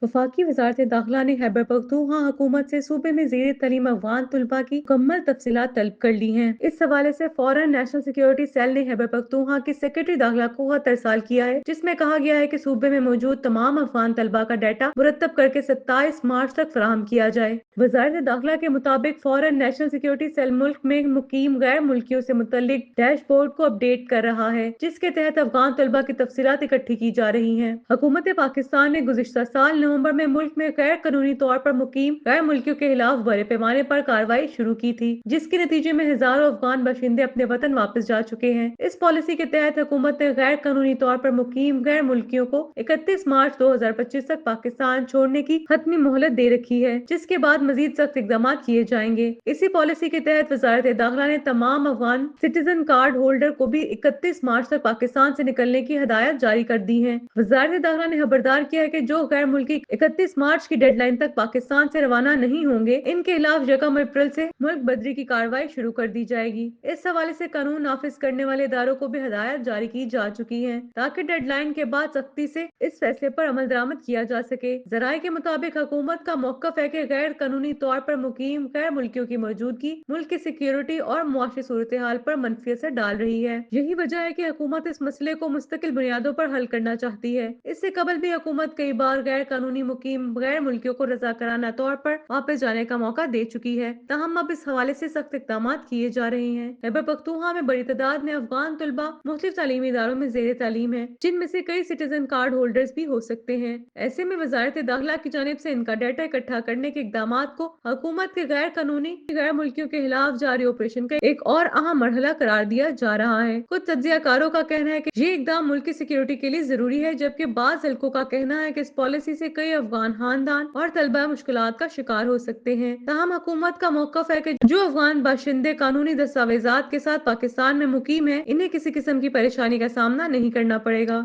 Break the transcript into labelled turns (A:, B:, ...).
A: वफाकी वजारत दाखिला ने खैबर पख्तूनख्वा हुकूमत से सूबे में ज़ेर तलीम अफगान तलबा की मुकम्मल तफसीलात तलब कर ली हैं। इस हवाले से फौरन नेशनल सिक्योरिटी सेल ने खैबर पख्तूनख्वा की सेक्रेटरी दाखिला को खत अरसाल किया है, जिसमें कहा गया है कि सूबे में मौजूद तमाम अफगान तलबा का डाटा मुरतब करके 27 मार्च तक फराहम किया जाए। वजारत दाखिला के मुताबिक फौरन नेशनल सिक्योरिटी सेल मुल्क में मुकीम गैर मुल्कियों से मुतल्लिक डैशबोर्ड को अपडेट कर रहा है, जिसके तहत अफगान तलबा की तफसीलात इकट्ठी की जा रही हैं। हुकूमत पाकिस्तान ने गुज़िश्ता साल नवंबर में मुल्क में गैर कानूनी तौर पर मुकीम गैर मुल्कियों के खिलाफ बड़े पैमाने पर कार्रवाई शुरू की थी, जिसके नतीजे में हजारों अफगान बाशिंदे अपने वतन वापस जा चुके हैं। इस पॉलिसी के तहत हुकूमत ने गैर कानूनी तौर पर मुकीम गैर मुल्कियों को 31 मार्च 2025 तक पाकिस्तान छोड़ने की हतमी मोहलत दे रखी है, जिसके बाद मजीद सख्त इकदाम किए जाएंगे। इसी पॉलिसी के तहत वजारत दाखिला ने तमाम अफगान सिटीजन कार्ड होल्डर को भी 31 मार्च तक पाकिस्तान से निकलने की हदायत जारी कर दी है। वजारत दाखिला ने खबरदार किया है कि जो गैर मुल्की 31 मार्च की डेडलाइन तक पाकिस्तान से रवाना नहीं होंगे, इनके खिलाफ 1 अप्रैल से मुल्क बदरी की कार्रवाई शुरू कर दी जाएगी। इस हवाले से कानून नाफिज करने वाले इदारों को भी हदायत जारी की जा चुकी है, ताकि डेडलाइन के बाद सख्ती से इस फैसले पर अमल दरामद किया जा सके। जराये के मुताबिक हुकूमत का मौकफ है कि गैर कानूनी तौर पर मुकीम गैर मुल्कियों की मौजूदगी मुल्क की सिक्योरिटी और मुआशी सूरत हाल पर मनफी असर डाल रही है। यही वजह है कि हुकूमत इस मसले को मुस्तकिल बुनियादों पर हल करना चाहती है। इससे कबल भी हुकूमत कई बार गैर कानूनी मुकीम गैर मुल्कियों को रज़ाकाराना तौर पर वापस जाने का मौका दे चुकी है। ताहम अब इस हवाले से सख्त इक़दाम किए जा रहे हैं। खैबर पख्तूनख्वा में बड़ी तादाद में अफगान तलबा मुख्तलिफ तालीमी इदारों में ज़ेर तालीम है, जिनमें से कई सिटीजन कार्ड होल्डर्स भी हो सकते हैं। ऐसे में वजारत दाखिला की जानिब से इनका डाटा इकट्ठा करने के इक़दाम को हुकूमत के गैर कानूनी गैर मुल्कियों के खिलाफ जारी ऑपरेशन का एक और अहम मरहला करार दिया जा रहा है। कुछ तज्जियाकारों का कहना है कि ये इक़दाम मुल्क की सिक्योरिटी के लिए जरूरी है, जबकि बाज़ हलकों का कहना है कि इस पॉलिसी से कई अफगान खानदान और तलबा मुश्किलात का शिकार हो सकते हैं। ताहम हुकूमत का मौकफ है कि जो अफगान बाशिंदे कानूनी दस्तावेजात के साथ पाकिस्तान में मुकीम है, इन्हें किसी किस्म की परेशानी का सामना नहीं करना पड़ेगा।